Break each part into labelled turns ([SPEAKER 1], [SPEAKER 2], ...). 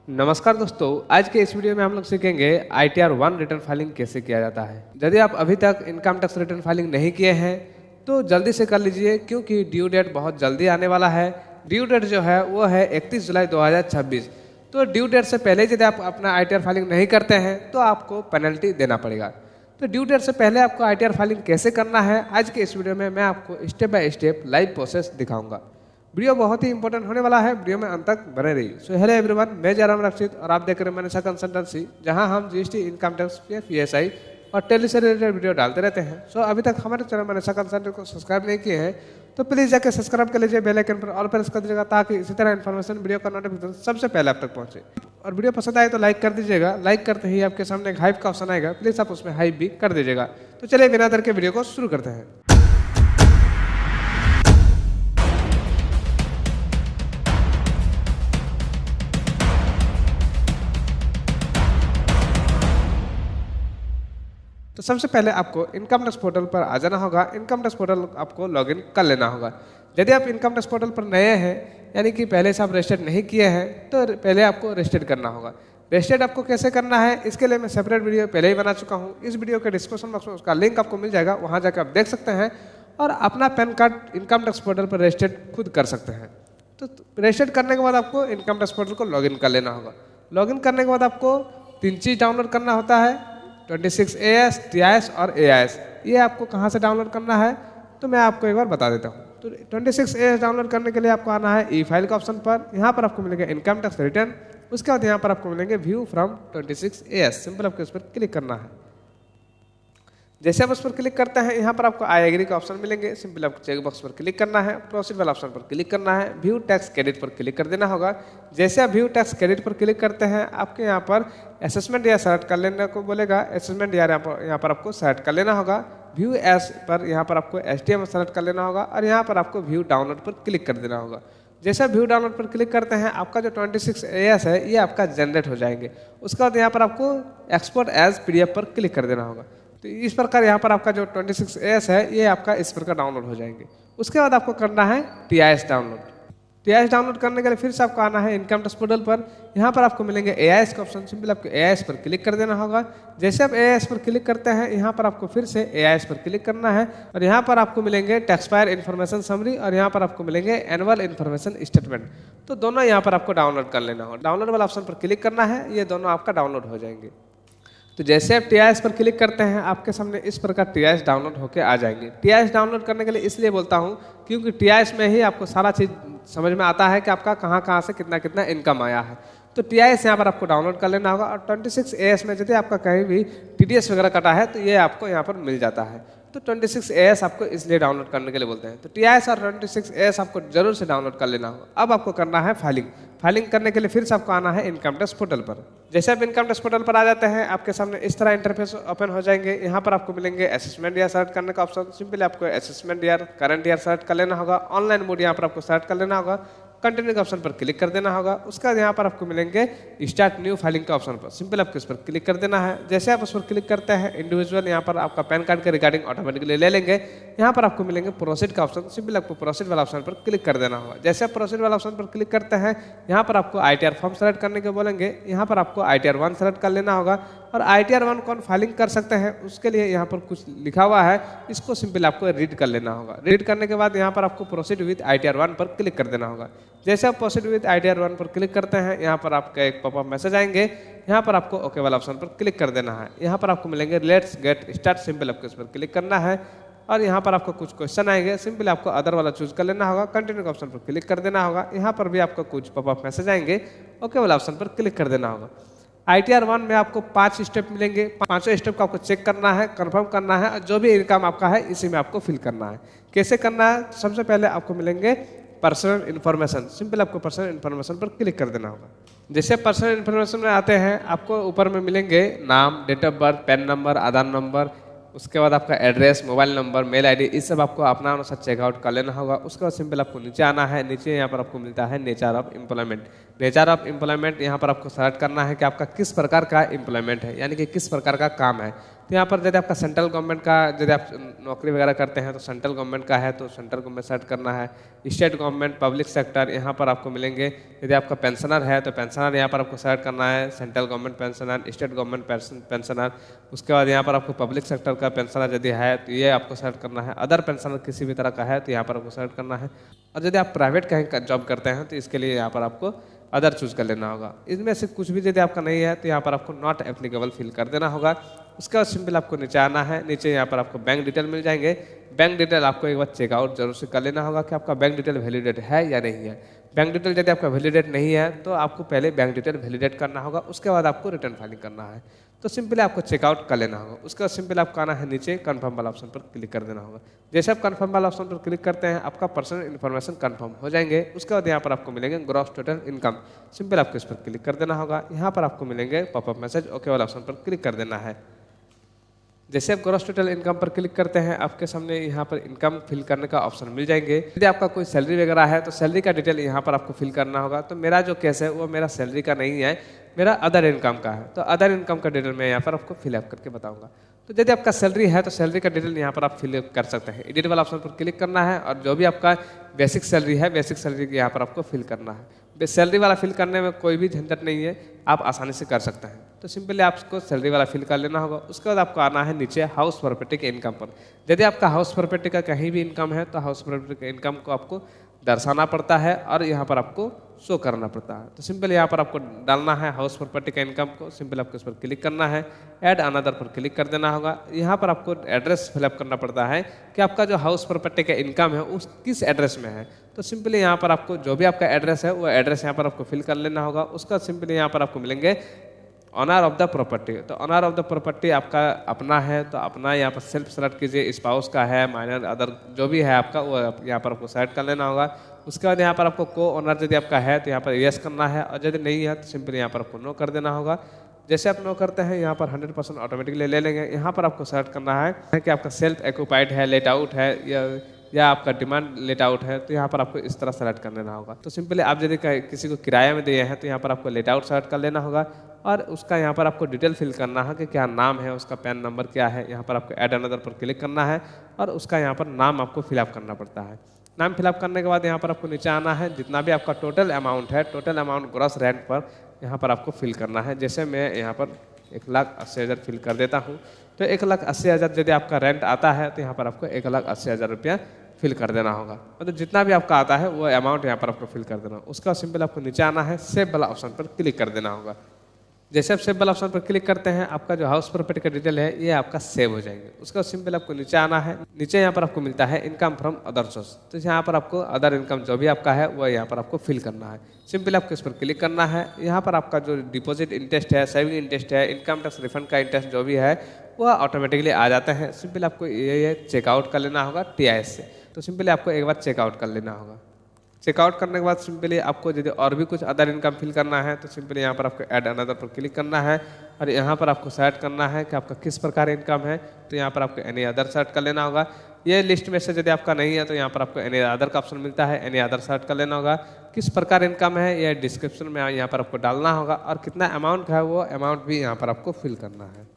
[SPEAKER 1] नमस्कार दोस्तों, आज के इस वीडियो में हम लोग सीखेंगे ITR 1 रिटर्न फाइलिंग कैसे किया जाता है। यदि आप अभी तक इनकम टैक्स रिटर्न फाइलिंग नहीं किए हैं तो जल्दी से कर लीजिए, क्योंकि ड्यू डेट बहुत जल्दी आने वाला है। ड्यू डेट जो है वो है 31 जुलाई 2026। तो ड्यू डेट से पहले यदि आप अपना ITR फाइलिंग नहीं करते हैं तो आपको पेनल्टी देना पड़ेगा। तो ड्यू डेट से पहले आपको ITR फाइलिंग कैसे करना है, आज के इस वीडियो में मैं आपको step by step live process दिखाऊंगा। वीडियो बहुत ही इंपॉर्टेंट होने वाला है, वीडियो में अंत तक बने रहिए। सो हेलो एवरीवन, मैं जयराम रक्षित और आप देख रहे हैं मनीषा कंसल्टेंसी, जहां हम GST, इनकम टैक्स, PSI और टैली से रिलेटेड वीडियो डालते रहते हैं। सो अभी तक हमारे चैनल मनीषा कंसल्टेंसी को सब्सक्राइब नहीं किए हैं तो प्लीज़ जाकर सब्सक्राइब कर लीजिए, बेल आइकन पर ऑल प्रेस कर दीजिएगा, ताकि इसी तरह इन्फॉर्मेशन वीडियो का नोटिफिकेशन सबसे पहले आप तक पहुंचे। और वीडियो पसंद आए तो लाइक कर दीजिएगा। लाइक करते ही आपके सामने एक हाइप का ऑप्शन आएगा, प्लीज़ आप उसमें हाइप भी कर दीजिएगा। तो चलिए बिना देर के वीडियो को शुरू करते हैं। तो सबसे पहले आपको इनकम टैक्स पोर्टल पर आ जाना होगा। इनकम टैक्स पोर्टल आपको लॉगिन कर लेना होगा। यदि आप इनकम टैक्स पोर्टल पर नए हैं, यानी कि पहले से आप रजिस्टर्ड नहीं किए हैं, तो पहले आपको रजिस्टर्ड करना होगा। रजिस्टर्ड आपको कैसे करना है, इसके लिए मैं सेपरेट वीडियो पहले ही बना चुका हूँ। इस वीडियो के डिस्क्रिप्शन बॉक्स में उसका लिंक आपको मिल जाएगा, वहाँ जाकर आप देख सकते हैं और अपना pan card income tax portal पर रजिस्टर्ड खुद कर सकते हैं। तो रजिस्टर्ड करने के बाद आपको इनकम टैक्स पोर्टल को लॉगिन कर लेना होगा। लॉगिन करने के बाद आपको 3 चीज़ डाउनलोड करना होता है, 26AS, TIS और AIS। ये आपको कहाँ से डाउनलोड करना है तो मैं आपको एक बार बता देता हूँ। तो 26AS डाउनलोड करने के लिए आपको आना है ई-फाइल का ऑप्शन पर। यहाँ पर आपको मिलेगा इनकम टैक्स रिटर्न। उसके बाद यहाँ पर आपको मिलेंगे व्यू फ्रॉम 26AS। सिंपल आपको इस पर क्लिक करना है। जैसे आप उस पर क्लिक करते हैं, यहाँ पर आपको आई एग्री का ऑप्शन मिलेंगे। सिंपल आपको चेक बॉक्स पर क्लिक करना है, प्रोसीड वाला ऑप्शन पर क्लिक करना है, व्यू टैक्स क्रेडिट पर क्लिक कर देना होगा। जैसे आप व्यू टैक्स क्रेडिट पर क्लिक करते हैं, आपके यहाँ पर असेसमेंट या सेलेक्ट कर लेने को बोलेगा। असेसमेंट या यहाँ पर आपको सेलेक्ट कर लेना होगा। व्यू एस पर यहाँ पर आपको STM सेलेक्ट कर लेना होगा और यहाँ पर आपको व्यू डाउनलोड पर क्लिक कर देना होगा। जैसे व्यू डाउनलोड पर क्लिक करते हैं, आपका जो 26AS है ये आपका जनरेट हो जाएंगे। उसके बाद यहाँ पर आपको एक्सपोर्ट एज PDF पर क्लिक कर देना होगा। तो इस प्रकार यहाँ पर आपका जो 26AS है ये आपका इस प्रकार डाउनलोड हो जाएंगे। उसके बाद आपको करना है TIS डाउनलोड। TIS डाउनलोड करने के लिए फिर से आपको आना है इनकम टैक्स पोर्टल पर। यहाँ पर आपको मिलेंगे AIS का ऑप्शन। सिंपल आपको AIS पर क्लिक कर देना होगा। जैसे आप AIS पर क्लिक करते हैं, यहाँ पर आपको फिर से AIS पर क्लिक करना है और यहाँ पर आपको मिलेंगे टैक्स पेयर इन्फॉर्मेशन समरी और यहाँ पर आपको मिलेंगे एनुअल इन्फॉर्मेशन स्टेटमेंट। तो दोनों यहाँ पर आपको डाउनलोड कर लेना होगा। डाउनलोड वाला ऑप्शन पर क्लिक करना है, ये दोनों आपका डाउनलोड हो जाएंगे। तो जैसे आप TIS पर क्लिक करते हैं, आपके सामने इस प्रकार TIS डाउनलोड होकर आ जाएंगे। TIS डाउनलोड करने के लिए इसलिए बोलता हूँ क्योंकि TIS में ही आपको सारा चीज़ समझ में आता है कि आपका कहाँ कहाँ से कितना कितना इनकम आया है। तो TIS यहाँ पर आपको डाउनलोड कर लेना होगा। और 26AS में यदि आपका कहीं भी TDS वगैरह कटा है तो ये आपको यहाँ पर मिल जाता है। तो 26AS आपको इसलिए डाउनलोड करने के लिए बोलते हैं। तो TIS और 26AS आपको जरूर से डाउनलोड कर लेना होगा। अब आपको करना है फाइलिंग। फाइलिंग करने के लिए फिर से आपको आना है इनकम टैक्स पोर्टल पर। जैसे आप इनकम टैक्स पोर्टल पर आ जाते हैं, आपके सामने इस तरह इंटरफेस ओपन हो जाएंगे। यहाँ पर आपको मिलेंगे असेसमेंट ईयर सेलेक्ट करने का ऑप्शन। सिंपली आपको assessment year, current year select कर लेना होगा। ऑनलाइन मोड यहाँ पर आपको सेलेक्ट कर लेना होगा। कंटिन्यू के ऑप्शन पर क्लिक कर देना होगा। उसके बाद यहाँ पर आपको मिलेंगे स्टार्ट न्यू फाइलिंग के ऑप्शन पर। सिंपल आपको इस पर क्लिक कर देना है। जैसे आप उस पर क्लिक करते हैं, इंडिविजुअल यहाँ पर आपका पैन कार्ड के रिगार्डिंग ऑटोमेटिकली ले लेंगे। यहाँ पर आपको मिलेंगे प्रोसीड का ऑप्शन। सिंपल आपको प्रोसीड वाला ऑप्शन पर क्लिक कर देना होगा। जैसे आप प्रोसीड वाला ऑप्शन पर क्लिक करते हैं, यहाँ पर आपको ITR फॉर्म सेलेक्ट करने के बोलेंगे। यहाँ पर आपको ITR 1 सेलेक्ट कर लेना होगा। और ITR 1 कौन फाइलिंग कर सकते हैं उसके लिए यहाँ पर कुछ लिखा हुआ है, इसको सिंपल आपको रीड कर लेना होगा। रीड करने के बाद यहाँ पर आपको प्रोसीड विद ITR 1 पर क्लिक कर देना होगा। जैसे आप प्रोसीड विद ITR 1 पर क्लिक करते हैं, यहाँ पर आपका एक पॉपअप मैसेज आएंगे। यहाँ पर आपको ओके वाला ऑप्शन पर क्लिक कर देना है। यहाँ पर आपको मिलेंगे लेट्स गेट स्टार्ट। सिंपल आपको इस पर क्लिक करना है और यहाँ पर आपको कुछ क्वेश्चन आएंगे। सिंपल आपको अदर वाला चूज कर लेना होगा। कंटिन्यू के ऑप्शन पर क्लिक कर देना होगा। यहाँ पर भी आपको कुछ पॉपअप मैसेज आएंगे, ओके वाला ऑप्शन पर क्लिक कर देना होगा। ITR 1 में आपको 5 स्टेप मिलेंगे। 5 स्टेप को आपको चेक करना है, कंफर्म करना है और जो भी इनकम आपका है इसी में आपको फिल करना है। कैसे करना है, सबसे पहले आपको मिलेंगे पर्सनल इन्फॉर्मेशन। सिंपल आपको पर्सनल इन्फॉर्मेशन पर क्लिक कर देना होगा। जैसे पर्सनल इन्फॉर्मेशन में आते हैं, आपको ऊपर में मिलेंगे नाम, date of birth, PAN number, Aadhaar number, उसके बाद आपका address, mobile number, mail ID, इस सब आपको अपना अनुसार चेकआउट कर लेना होगा। उसके बाद सिंपल आपको नीचे आना है। नीचे यहाँ पर आपको मिलता है nature of employment. Nature of employment यहाँ पर आपको सेलेक्ट करना है कि आपका किस प्रकार का एम्प्लॉयमेंट है, यानी कि किस प्रकार का काम है। तो यहाँ पर यदि आपका सेंट्रल गवर्नमेंट का यदि आप नौकरी वगैरह करते हैं तो सेंट्रल गवर्नमेंट का है तो सेंट्रल गवर्नमेंट सेलेक्ट करना है। स्टेट गवर्नमेंट, पब्लिक सेक्टर यहाँ पर आपको मिलेंगे। यदि आपका पेंशनर है तो पेंशनर यहाँ पर आपको सेलेक्ट करना है, central government pensioner, state government pensioner. उसके बाद यहाँ पर आपको पब्लिक सेक्टर का पेंशनर यदि है तो ये आपको सेलेक्ट करना है। अदर पेंशनर किसी भी तरह का है तो यहाँ पर आपको सेलेक्ट करना है। और यदि आप प्राइवेट कहीं जॉब करते हैं तो इसके लिए यहाँ पर आपको अदर चूज कर लेना होगा। इनमें से कुछ भी यदि आपका नहीं है तो यहाँ पर आपको नॉट एप्लीकेबल फिल कर देना होगा। उसके बाद सिंपल आपको नीचे आना है। नीचे यहाँ पर आपको बैंक डिटेल मिल जाएंगे। बैंक डिटेल आपको एक बार चेकआउट जरूर से कर लेना होगा कि आपका बैंक डिटेल वैलिडेट है या नहीं है। बैंक डिटेल यदि आपका वैलिडेट नहीं है तो आपको पहले बैंक डिटेल वैलिडेट करना होगा, उसके बाद आपको रिटर्न फाइलिंग करना है। तो सिंपली आपको चेकआउट कर लेना होगा। उसके बाद सिंपल आपको आना है नीचे, कन्फर्म वाला ऑप्शन पर क्लिक कर देना होगा। जैसे आप कन्फर्म वाला ऑप्शन पर क्लिक करते हैं आपका पर्सनल इन्फॉर्मेशन कन्फर्म हो जाएंगे। उसके बाद यहाँ पर आपको मिलेंगे ग्रॉस टोटल इनकम। सिंपल आपको इस पर क्लिक कर देना होगा। यहाँ पर आपको मिलेंगे पॉपअप मैसेज, ओके वाला ऑप्शन पर क्लिक कर देना है। जैसे आप ग्रॉस टोटल इनकम पर क्लिक करते हैं आपके सामने यहाँ पर इनकम फिल करने का ऑप्शन मिल जाएंगे। यदि आपका कोई सैलरी वगैरह है तो सैलरी का डिटेल यहाँ पर आपको फिल करना होगा। तो मेरा जो केस है वो मेरा सैलरी का नहीं है, मेरा अदर इनकम का है। तो अदर इनकम का डिटेल मैं यहाँ पर आपको फिलअप करके बताऊंगा। तो यदि आपका सैलरी है तो सैलरी का डिटेल यहाँ पर आप फिलअप कर सकते हैं। एडिट वाला ऑप्शन पर क्लिक करना है और जो भी आपका बेसिक सैलरी है बेसिक सैलरी यहाँ पर आपको फिल करना है। सैलरी वाला फिल करने में कोई भी झंझट नहीं है, आप आसानी से कर सकते हैं। तो सिंपली आपको सैलरी वाला फिल कर लेना होगा। उसके बाद आपको आना है नीचे हाउस प्रॉपर्टी के इनकम पर। यदि आपका हाउस प्रॉपर्टी का कहीं भी इनकम है तो हाउस प्रॉपर्टी के इनकम को आपको दर्शाना पड़ता है और यहाँ पर आपको शो करना पड़ता है। तो सिंपल यहाँ पर आपको डालना है हाउस प्रॉपर्टी का इनकम को। सिंपल आपको इस पर क्लिक करना है, ऐड अनदर पर क्लिक कर देना होगा। यहाँ पर आपको एड्रेस फिलअप करना पड़ता है कि आपका जो हाउस प्रॉपर्टी का इनकम है उस किस एड्रेस में है। तो सिंपली यहाँ पर आपको जो भी आपका एड्रेस है वो एड्रेस यहाँ पर आपको फिल कर लेना होगा। उसका सिंपली यहाँ पर आपको मिलेंगे ऑनर ऑफ द प्रॉपर्टी। तो ऑनर ऑफ द प्रॉपर्टी आपका अपना है तो अपना यहाँ पर सेल्फ सेलेक्ट कीजिए। स्पाउस का है, माइनर, अदर जो भी है आपका वो यहाँ पर आपको सेलेक्ट कर लेना होगा। उसके बाद यहाँ पर आपको को ओनर यदि आपका है तो यहाँ पर यस करना है और यदि नहीं है तो सिंपली यहाँ पर आपको नो कर देना होगा। जैसे आप नो करते हैं यहाँ पर 100% ऑटोमेटिकली ले लेंगे। यहाँ पर आपको सेलेक्ट करना है कि आपका सेल्फ एक्यूपाइड है, लेट आउट है या आपका डिमांड लेट आउट है। तो यहाँ पर आपको इस तरह सेलेक्ट कर लेना होगा। तो सिंपली आप यदि किसी को किराया में दिए हैं तो यहाँ पर आपको लेट आउट सेलेक्ट कर लेना होगा और उसका यहाँ पर आपको डिटेल फिल करना है कि क्या नाम है, उसका पैन नंबर क्या है। यहाँ पर आपको ऐड अनदर पर क्लिक करना है और उसका यहाँ पर नाम आपको फिलअप करना पड़ता है। नाम फिलअप करने के बाद यहाँ पर आपको नीचे आना है, जितना भी आपका टोटल अमाउंट है, टोटल अमाउंट ग्रॉस रेंट पर यहाँ पर आपको फिल करना है। जैसे मैं यहाँ पर 1,80,000 फिल कर देता हूँ। तो 1,80,000 यदि आपका रेंट आता है तो यहाँ पर आपको 1,80,000 रुपया फिल कर देना होगा। मतलब जितना भी आपका आता है वो अमाउंट यहाँ पर आपको फिल कर देना होगा। उसका सिंपल आपको नीचे आना है, सेव वाला ऑप्शन पर क्लिक कर देना होगा। जैसे आप सेव वाला ऑप्शन पर क्लिक करते हैं आपका जो हाउस प्रॉपर्टी का डिटेल है ये आपका सेव हो जाएंगे। उसका सिंपल आपको नीचे आना है। नीचे यहाँ पर आपको मिलता है इनकम फ्रॉम अदर सोर्स। तो यहाँ पर आपको अदर इनकम जो भी आपका है वो यहाँ पर आपको फिल करना है। सिंपल आपको इस पर क्लिक करना है। यहाँ पर आपका जो डिपॉजिट इंटरेस्ट है, सेविंग इंटरेस्ट है, इनकम टैक्स रिफंड का इंटरेस्ट जो भी है वो ऑटोमेटिकली आ जाता है। सिंपल आपको ये चेकआउट कर लेना होगा TIS से। तो सिंपली आपको एक बार चेकआउट कर लेना होगा। चेकआउट करने के बाद सिंपली आपको यदि और भी कुछ अदर इनकम फिल करना है तो सिंपली यहाँ पर आपको ऐड अनदर पर क्लिक करना है और यहाँ पर आपको सेलेक्ट करना है कि आपका किस प्रकार इनकम है। तो यहाँ पर आपको एनी अदर सेलेक्ट कर लेना होगा। ये लिस्ट में से यदि आपका नहीं है तो यहाँ पर आपको एनी अदर का ऑप्शन मिलता है, एनी अदर सेलेक्ट कर लेना होगा। किस प्रकार इनकम है यह डिस्क्रिप्शन में यहाँ पर आपको डालना होगा और कितना अमाउंट है वो अमाउंट भी यहाँ पर आपको फिल करना है।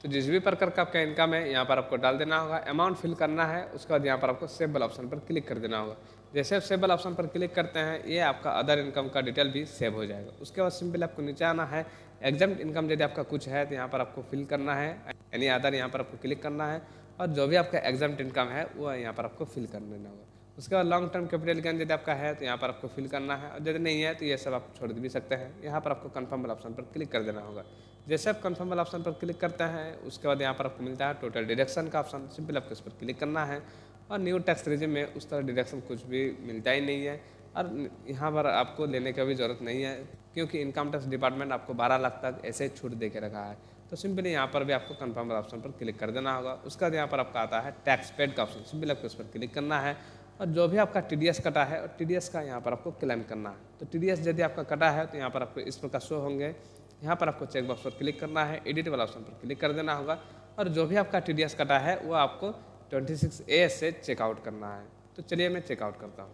[SPEAKER 1] तो जिस भी प्रकार का आपका इनकम है यहाँ पर आपको डाल देना होगा, अमाउंट फिल करना है। उसके बाद यहाँ पर आपको सेव वाला ऑप्शन पर क्लिक कर देना होगा। जैसे आप सेव वाला ऑप्शन पर क्लिक करते हैं ये आपका अदर इनकम का डिटेल भी सेव हो जाएगा। उसके बाद सिंपल आपको नीचे आना है, एग्जाम्प्ट इनकम यदि आपका कुछ है तो यहाँ पर आपको फिल करना है, एनी अदर यहाँ पर आपको क्लिक करना है और जो भी आपका एग्जाम्प्ट इनकम है वो यहाँ पर आपको फिल कर देना होगा। उसके बाद लॉन्ग टर्म कैपिटल गेन यदि आपका है तो यहाँ पर आपको फिल करना है और यदि नहीं है तो ये सब आप छोड़ भी सकते हैं। यहाँ पर आपको कन्फर्म वाला ऑप्शन पर क्लिक कर देना होगा। जैसे आप कन्फर्म वाला ऑप्शन पर क्लिक करते हैं उसके बाद यहाँ पर आपको मिलता है टोटल डिडक्शन का ऑप्शन। सिंपल आपको इस पर क्लिक करना है और न्यू टैक्स रिजिम में उस तरह डिडक्शन कुछ भी मिलता ही नहीं है और यहाँ पर आपको लेने की भी ज़रूरत नहीं है क्योंकि इनकम टैक्स डिपार्टमेंट आपको 12 लाख तक ऐसे छूट दे के रखा है। तो सिंपली यहाँ पर भी आपको कन्फर्म वाला ऑप्शन पर क्लिक कर देना होगा। उसके बाद यहाँ पर आपका आता है टैक्स पेड का ऑप्शन। सिंपल आपको इस पर क्लिक करना है और जो भी आपका TDS कटा है और TDS का यहाँ पर आपको क्लेम करना है। तो TDS यदि आपका कटा है तो यहाँ पर आपको इस प्रकार शो होंगे। यहाँ पर आपको चेक बॉक्स पर क्लिक करना है, एडिट वाला ऑप्शन पर क्लिक कर देना होगा और जो भी आपका TDS कटा है वो आपको 26A से चेकआउट करना है। तो चलिए मैं चेकआउट करता हूँ।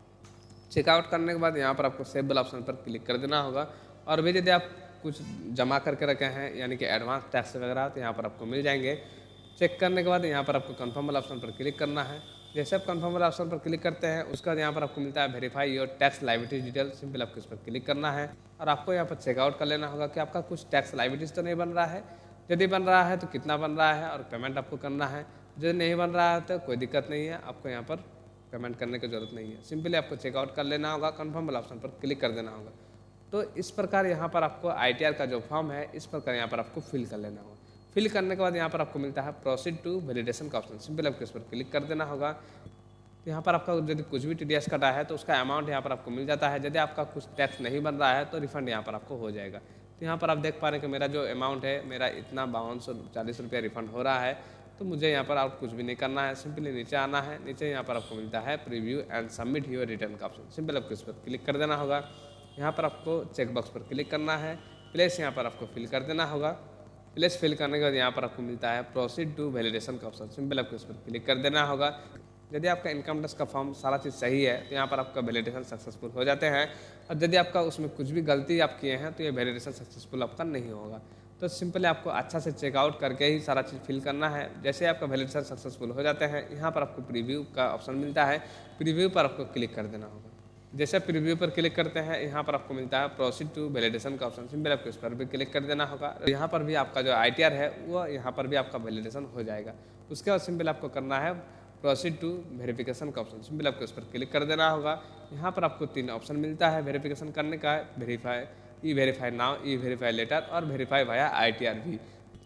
[SPEAKER 1] चेकआउट करने के बाद यहाँ पर आपको सेव वाला ऑप्शन पर क्लिक कर देना होगा और भी यदि आप कुछ जमा करके रखे हैं यानी कि एडवांस टैक्स वगैरह, तो यहाँ पर आपको मिल जाएंगे। चेक करने के बाद यहाँ पर आपको कन्फर्म वाला ऑप्शन पर क्लिक करना है। जैसे आप कन्फर्म वाला ऑप्शन पर क्लिक करते हैं उसके बाद यहाँ पर आपको मिलता है verify your tax liabilities detail. Simple आपको इस पर क्लिक करना है और आपको यहाँ पर चेकआउट कर लेना होगा कि आपका कुछ टैक्स लाइबिलिटीज तो नहीं बन रहा है, यदि बन रहा है तो कितना बन रहा है और पेमेंट आपको करना है। यदि नहीं बन रहा है तो कोई दिक्कत नहीं है, आपको यहाँ पर पेमेंट करने की जरूरत नहीं है। सिंपली आपको चेकआउट कर लेना होगा, कन्फर्म वाला ऑप्शन पर क्लिक कर देना होगा। तो इस प्रकार यहाँ पर आपको ITR का जो फॉर्म है इस प्रकार यहाँ पर आपको फिल कर लेना होगा। फिल करने के बाद यहाँ पर आपको मिलता है प्रोसीड टू वैलिडेशन का ऑप्शन। सिंपल आपको इस पर क्लिक कर देना होगा। तो यहाँ पर आपका यदि कुछ भी TDS कटा है तो उसका अमाउंट यहाँ पर आपको मिल जाता है। यदि आपका कुछ टैक्स नहीं बन रहा है तो रिफंड यहाँ पर आपको हो जाएगा। तो यहाँ पर आप देख पा रहे हैं कि मेरा जो अमाउंट है मेरा इतना 5240 रुपया रिफंड हो रहा है। तो मुझे यहाँ पर आप कुछ भी नहीं करना है, सिंपली नीचे आना है। नीचे यहाँ पर आपको मिलता है preview and submit your return का ऑप्शन। सिंपल आपको इस पर क्लिक कर देना होगा। यहाँ पर आपको चेकबॉक्स पर क्लिक करना है, प्लेस यहाँ पर आपको फिल कर देना होगा। प्लेस फिल करने के बाद यहाँ पर आपको मिलता है प्रोसीड टू वैलिडेशन का ऑप्शन। सिंपल आपको इस पर क्लिक कर देना होगा। यदि आपका इनकम टैक्स का फॉर्म सारा चीज़ सही है तो यहाँ पर आपका वैलिडेशन सक्सेसफुल हो जाते हैं, और यदि आपका उसमें कुछ भी गलती आप किए हैं तो ये वैलिडेशन सक्सेसफुल आपका नहीं होगा। तो सिंपली आपको अच्छा से चेकआउट करके ही सारा चीज़ फिल करना है। जैसे आपका वैलिडेशन सक्सेसफुल हो जाते हैं यहाँ पर आपको प्रीव्यू का ऑप्शन मिलता है, प्रीव्यू पर आपको क्लिक कर देना होगा। जैसे प्रीव्यू पर क्लिक करते हैं यहाँ पर आपको मिलता है प्रोसीड टू वैलिडेशन का ऑप्शन। सिंपल आपको इस पर भी क्लिक कर देना होगा। यहाँ पर भी आपका जो ITR है वो यहाँ पर भी आपका वैलिडेशन हो जाएगा। उसके बाद सिंपल आपको करना है प्रोसीड टू वेरिफिकेशन का ऑप्शन। सिंपल आपको इस पर क्लिक कर देना होगा। यहाँ पर आपको 3 ऑप्शन मिलता है वेरिफिकेशन करने का, वेरीफाई नाउ, वेरीफाई लेटर और वेरीफाई वाया ITR भी।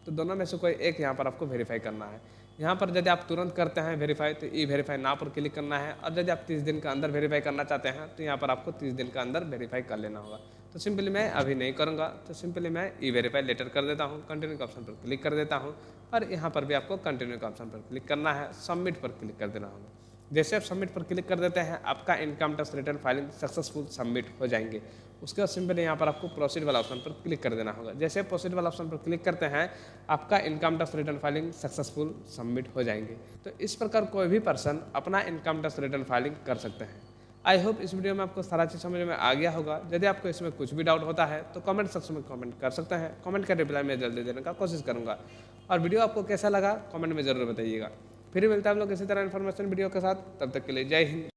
[SPEAKER 1] तो दोनों में से कोई एक यहाँ पर आपको वेरीफाई करना है। यहाँ पर यदि आप तुरंत करते हैं वेरीफाई तो वेरीफाई नाउ पर क्लिक करना है, और यदि आप 30 दिन के अंदर वेरीफाई करना चाहते हैं तो यहाँ पर आपको 30 दिन के अंदर वेरीफाई कर लेना होगा। तो सिंपली मैं अभी नहीं करूँगा, तो सिंपली मैं वेरीफाई लेटर कर देता हूँ, कंटिन्यू के ऑप्शन पर क्लिक कर देता हूँ, और यहाँ पर भी आपको कंटिन्यू के ऑप्शन पर क्लिक करना है, सबमिट पर क्लिक कर देना होगा। जैसे आप सबमिट पर क्लिक कर देते हैं आपका income tax return filing successful submit हो जाएंगे। उसके बाद सिंपली यहाँ पर आपको प्रोसीड वाला ऑप्शन पर क्लिक कर देना होगा। जैसे प्रोसीड वाला ऑप्शन पर क्लिक करते हैं आपका income tax return filing successful submit हो जाएंगे। तो इस प्रकार कोई भी पर्सन अपना इनकम टैक्स रिटर्न फाइलिंग कर सकते हैं। आई होप इस वीडियो में आपको सारा चीज़ समझ में आ गया होगा। यदि आपको इसमें कुछ भी डाउट होता है तो कमेंट सेक्शन में कमेंट कर सकते हैं। कमेंट का रिप्लाई मैं जल्दी देने का कोशिश करूँगा। और वीडियो आपको कैसा लगा कमेंट में ज़रूर बताइएगा। फिर मिलता है हम लोग इसी तरह इन्फॉर्मेशन वीडियो के साथ, तब तक के लिए जय हिंद।